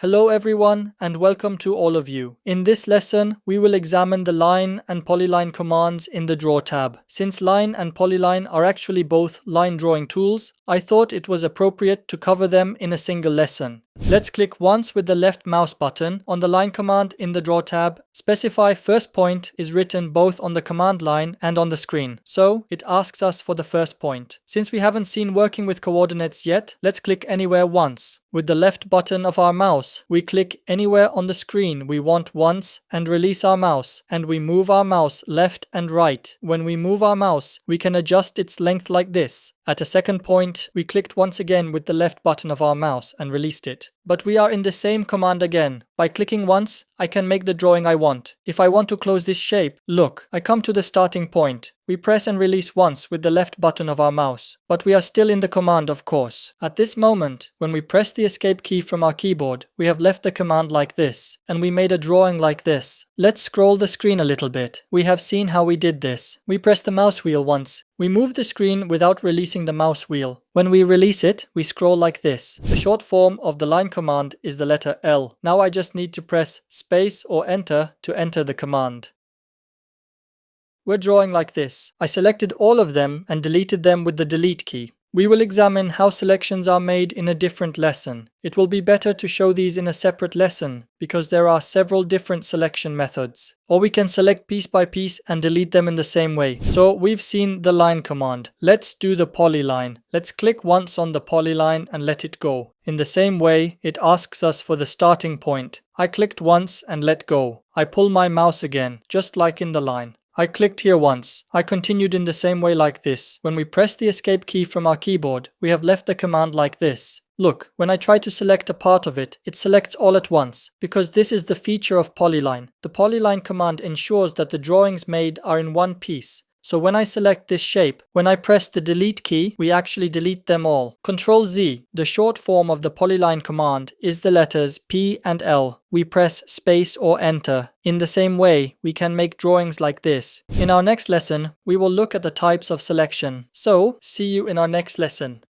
Hello everyone and welcome to all of you. In this lesson, we will examine the line and polyline commands in the Draw tab. Since line and polyline are actually both line drawing tools, I thought it was appropriate to cover them in a single lesson. Let's click once with the left mouse button on the line command in the Draw tab. Specify first point is written both on the command line and on the screen, so it asks us for the first point. Since we haven't seen working with coordinates yet, let's click anywhere once. With the left button of our mouse, we click anywhere on the screen we want once and release our mouse, and we move our mouse left and right. When we move our mouse, we can adjust its length like this. At a second point, we clicked once again with the left button of our mouse and released it. But we are in the same command again. By clicking once, I can make the drawing I want. If I want to close this shape, look, I come to the starting point. We press and release once with the left button of our mouse, but we are still in the command, of course. At this moment, when we press the escape key from our keyboard, we have left the command like this, and we made a drawing like this. Let's scroll the screen a little bit. We have seen how we did this. We press the mouse wheel once. We move the screen without releasing the mouse wheel. When we release it, we scroll like this. The short form of the line command is the letter L. Now I just need to press space or enter to enter the command. We're drawing like this. I selected all of them and deleted them with the delete key. We will examine how selections are made in a different lesson. It will be better to show these in a separate lesson because there are several different selection methods. Or we can select piece by piece and delete them in the same way. So we've seen the line command. Let's do the polyline. Let's click once on the polyline and let it go. In the same way, it asks us for the starting point. I clicked once and let go. I pull my mouse again, just like in the line. I clicked here once. I continued in the same way like this. When we press the escape key from our keyboard, we have left the command like this. Look, when I try to select a part of it, it selects all at once, because this is the feature of polyline. The polyline command ensures that the drawings made are in one piece. So when I select this shape, when I press the delete key, we actually delete them all. Ctrl Z, the short form of the polyline command, is the letters P and L. We press space or enter. In the same way, we can make drawings like this. In our next lesson, we will look at the types of selection. So, see you in our next lesson.